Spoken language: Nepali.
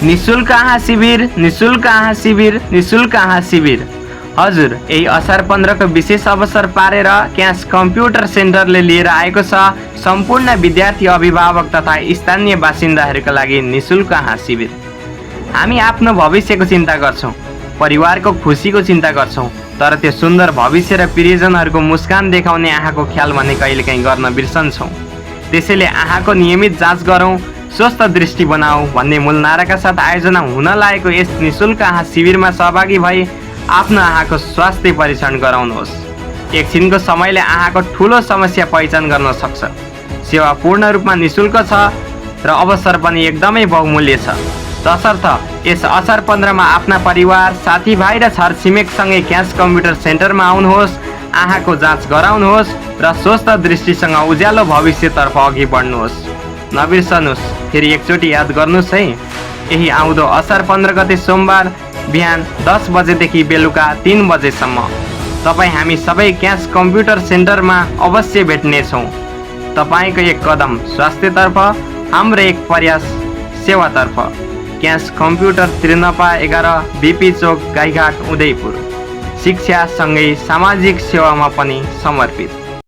निशुल्क आहा शिविर, निशुल्क आहा शिविर, निशुल्क आहा शिविर। हजुर, यही असार 15 को विशेष अवसर पारेर क्यास कम्प्युटर सेन्टरले लिएर आएको छ सम्पूर्ण विद्यार्थी, अभिभावक तथा स्थानीय बासिन्दाहरूका लागि निशुल्क आहा शिविर। हामी आफ्नो भविष्यको चिन्ता गर्छौँ, परिवारको खुसीको चिन्ता गर्छौँ, तर त्यो सुन्दर भविष्य र प्रियजनहरूको मुस्कान देखाउने आँखाको ख्याल भने कहिलेकाहीँ गर्न बिर्सन्छौँ। त्यसैले आँखाको नियमित जाँच गरौँ, स्वस्थ दृष्टि बनाऊ भन्ने मूल नाराका साथ आयोजना हुन लागेको यस निशुल्क आँखा शिविरमा सहभागी भई आफ्नो आँखाको स्वास्थ्य परीक्षण गराउनुहोस्। एकछिनको समयले आँखाको ठुलो समस्या पहिचान गर्न सक्छ। सेवा पूर्ण रूपमा निशुल्क छ र अवसर पनि एकदमै बहुमूल्य छ। तसर्थ यस असार 15 मा आफ्ना परिवार, साथीभाइ र छरछिमेकसँगै क्यास कम्प्युटर सेन्टरमा आउनुहोस्, आँखाको जाँच गराउनुहोस् र स्वस्थ दृष्टिसँग उज्यालो भविष्यतर्फ अघि बढ्नुहोस्। नबिर्सनुहोस्, फेरि एकचोटि याद गर्नुहोस् है, यही आउँदो असार 15 गते सोमबार बिहान 10 बजेदेखि बेलुका 3 बजेसम्म तपाईँ हामी सबै क्यास कम्प्युटर सेन्टरमा अवश्य भेट्नेछौँ। तपाईँको एक कदम स्वास्थ्यतर्फ, हाम्रो एक प्रयास सेवातर्फ। क्यास कम्प्युटर त्रिनपा 11 बीपी चोक, गाईघाट, उदयपुर। शिक्षासँगै सामाजिक सेवामा पनि समर्पित।